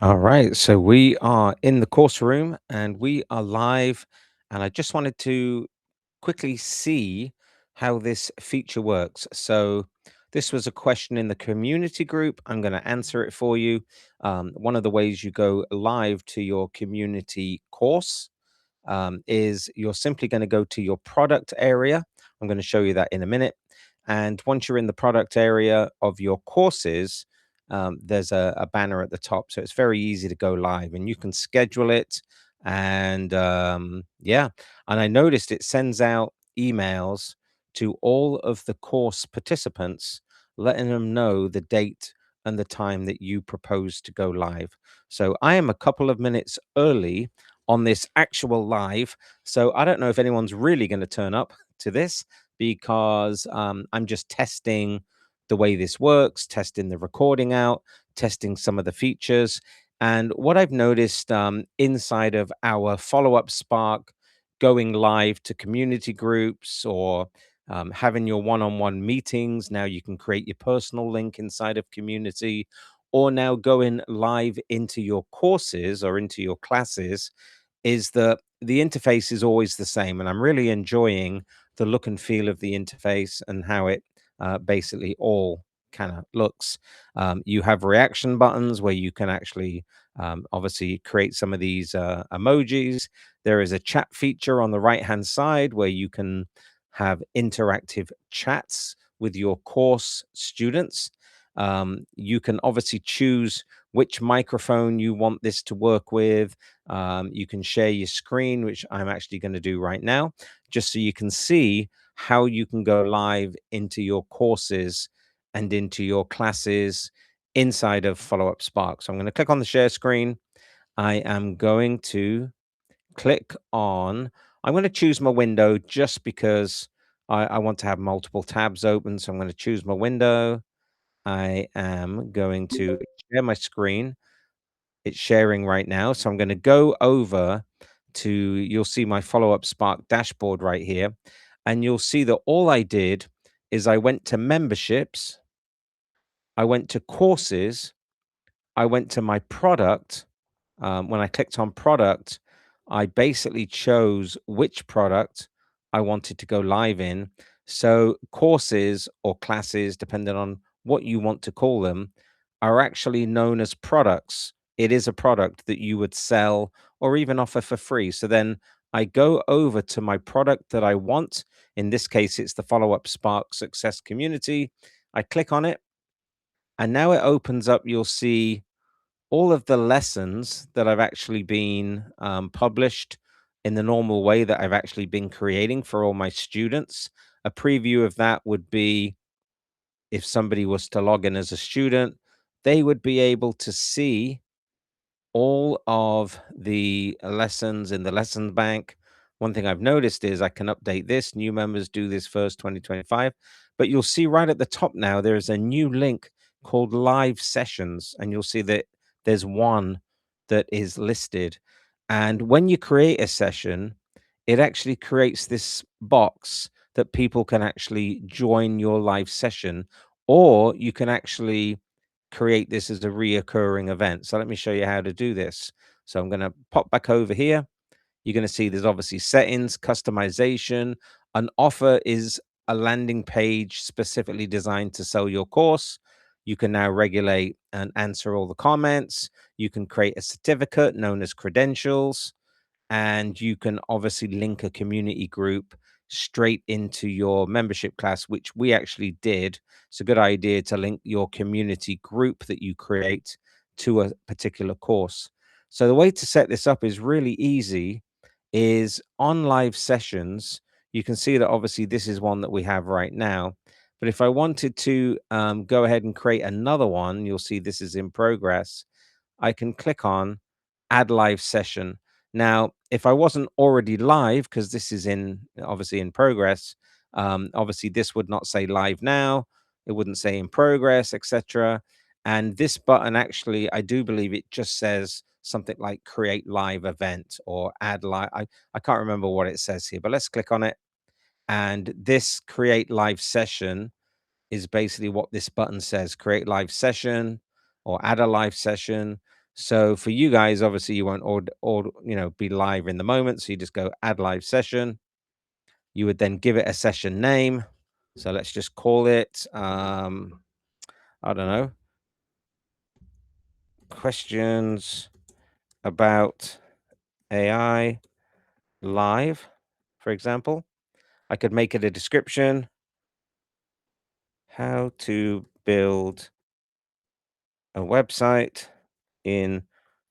All right, so we are in the course room and we are live. And I just wanted to quickly see how this feature works. So, this was a question in the community group. I'm going to answer it for you. One of the ways you go live to your community course is you're simply going to go to your product area. I'm going to show you that in a minute. And once you're in the product area of your courses, there's a banner at the top. So it's very easy to go live and you can schedule it. And yeah, and I noticed it sends out emails to all of the course participants, letting them know the date and the time that you propose to go live. So I am a couple of minutes early on this actual live. So I don't know if anyone's really going to turn up to this because I'm just testing the way this works, testing the recording out, testing some of the features. And what I've noticed inside of our follow up Spark, going live to community groups or having your one on one meetings, now you can create your personal link inside of community, or now going live into your courses or into your classes is that the interface is always the same, and I'm really enjoying the look and feel of the interface and how it basically all kind of looks. You have reaction buttons where you can actually obviously create some of these emojis. There is a chat feature on the right hand side where you can have interactive chats with your course students. You can obviously choose which microphone you want this to work with. You can share your screen, which I'm actually going to do right now, just so you can see how you can go live into your courses and into your classes inside of Follow Up Spark. So I'm going to click on the share screen. I am going to click on, I'm going to choose my window just because I want to have multiple tabs open. So I'm going to choose my window. I am going to share my screen. It's sharing right now. So I'm going to go over to, you'll see my Follow Up Spark dashboard right here. And you'll see that all I did is I went to memberships, I went to courses, I went to my product. When I clicked on product, I basically chose which product I wanted to go live in. So courses or classes, depending on what you want to call them, are actually known as products. It is a product that you would sell or even offer for free. So then I go over to my product that I want. In this case, it's the Follow Up Spark Success Community. I click on it, and now it opens up. You'll see all of the lessons that I've actually been published in the normal way that I've actually been creating for all my students. A preview of that would be if somebody was to log in as a student, they would be able to see all of the lessons in the lesson bank. One thing I've noticed is I can update this. New members do this first 2025. But you'll see right at the top now, there's a new link called live sessions. And you'll see that there's one that is listed. And when you create a session, it actually creates this box that people can actually join your live session, or you can actually create this as a reoccurring event. So let me show you how to do this. So I'm going to pop back over here. You're going to see there's obviously settings, customization. An offer is a landing page specifically designed to sell your course. You can now regulate and answer all the comments. You can create a certificate known as credentials, and you can obviously link a community group straight into your membership class, which we actually did. It's a good idea to link your community group that you create to a particular course. So the way to set this up is really easy. Is on live sessions, you can see that obviously this is one that we have right now. But if I wanted to go ahead and create another one, you'll see this is in progress. I can click on add live session. Now, if I wasn't already live, because this is in obviously in progress, obviously this would not say live now. It wouldn't say in progress, etc. And this button actually, I do believe it just says something like create live event or add live. I can't remember what it says here, but let's click on it. And this create live session is basically what this button says: create live session or add a live session. So for you guys, obviously you won't be live in the moment. So you just go add live session. You would then give it a session name. So let's just call it, I don't know, questions about AI live, for example. I could make it a description, how to build a website in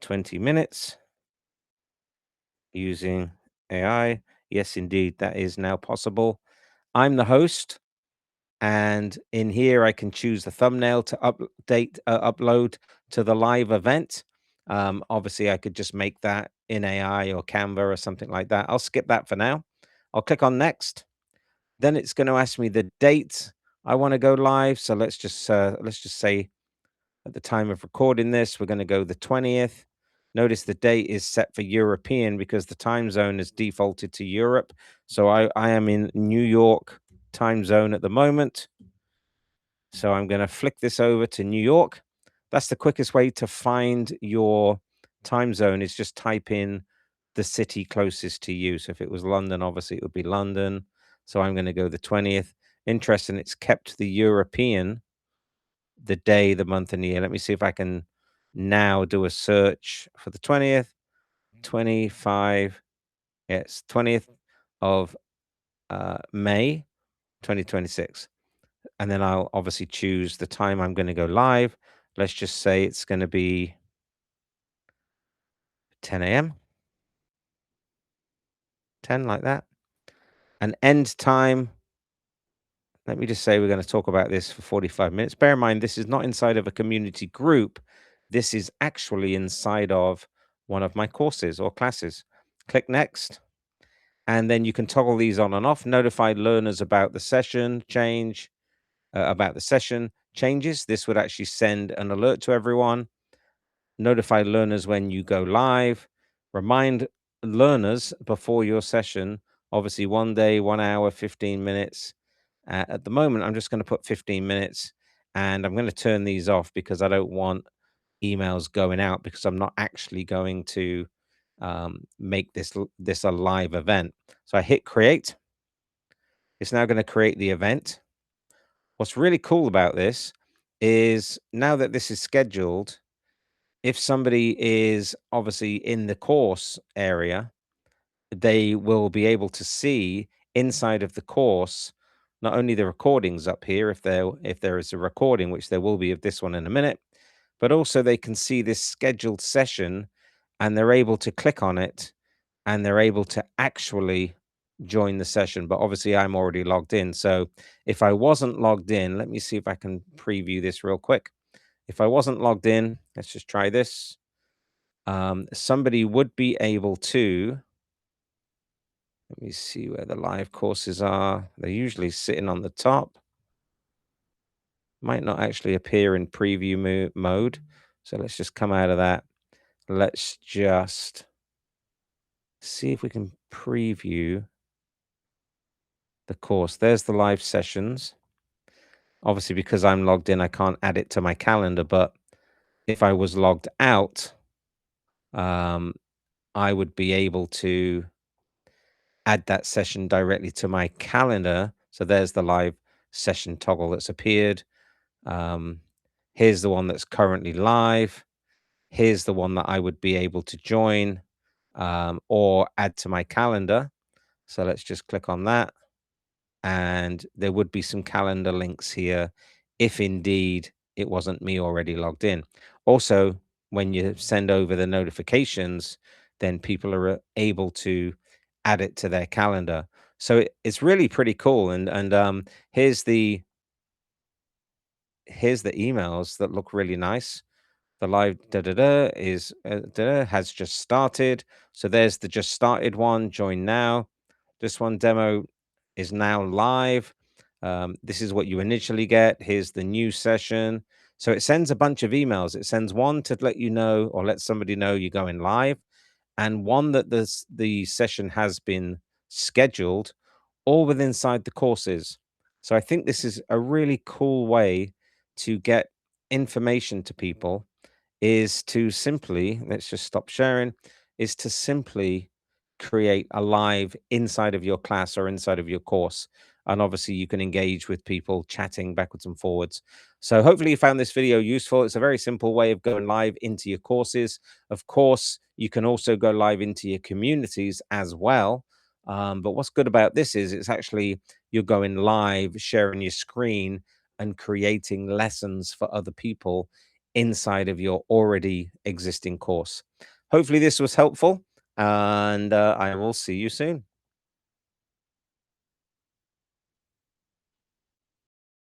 20 minutes using AI. Yes, indeed, that is now possible. I'm the host, and in here I can choose the thumbnail to upload to the live event. Obviously, I could just make that in AI or Canva or something like that. I'll skip that for now. I'll click on next. Then it's going to ask me the date I want to go live. So let's just say at the time of recording this, we're going to go the 20th. Notice the date is set for European because the time zone is defaulted to Europe. So I am in New York time zone at the moment. So I'm going to flick this over to New York. That's the quickest way to find your time zone is just type in the city closest to you. So if it was London, obviously it would be London. So I'm going to go the 20th. Interesting. It's kept the European, the day, the month, and the year. Let me see if I can now do a search for the 20th, 25. Yes, 20th of May, 2026. And then I'll obviously choose the time I'm going to go live. Let's just say it's going to be 10 a.m., 10 like that. And end time, let me just say we're going to talk about this for 45 minutes. Bear in mind, this is not inside of a community group. This is actually inside of one of my courses or classes. Click next. And then you can toggle these on and off. Notify learners about the session changes. This would actually send an alert to everyone. Notify learners when you go live. Remind learners before your session. Obviously, 1 day, 1 hour, 15 minutes. At the moment, I'm just going to put 15 minutes, and I'm going to turn these off because I don't want emails going out because I'm not actually going to make this a live event. So I hit create. It's now going to create the event. What's really cool about this is now that this is scheduled, if somebody is obviously in the course area, they will be able to see inside of the course not only the recordings up here, if there is a recording, which there will be of this one in a minute, but also they can see this scheduled session and they're able to click on it and they're able to actually join the session. But obviously, I'm already logged in. So if I wasn't logged in, let me see if I can preview this real quick. If I wasn't logged in, let's just try this. Somebody would be able to, let me see where the live courses are. They're usually sitting on the top. Might not actually appear in preview mode. So let's just come out of that. Let's just see if we can preview the course. There's the live sessions. Obviously, because I'm logged in, I can't add it to my calendar. But if I was logged out, um, I would be able to add that session directly to my calendar. So there's the live session toggle that's appeared. Um, here's the one that's currently live. Here's the one that I would be able to join or add to my calendar. So let's just click on that. And there would be some calendar links here if indeed it wasn't me already logged in. Also, when you send over the notifications, then people are able to add it to their calendar. So it's really pretty cool. And here's the emails that look really nice. The live has just started. So there's the just started one. Join now. This one demo is now live. This is what you initially get. Here's the new session. So it sends a bunch of emails. It sends one to let you know or let somebody know you're going live, and one that the session has been scheduled, all within inside the courses. So I think this is a really cool way to get information to people is to simply, let's just stop sharing, is to simply create a live inside of your class or inside of your course. And obviously, you can engage with people chatting backwards and forwards. So, hopefully, you found this video useful. It's a very simple way of going live into your courses. Of course, you can also go live into your communities as well. But what's good about this is it's actually you're going live, sharing your screen, and creating lessons for other people inside of your already existing course. Hopefully, this was helpful, and I will see you soon.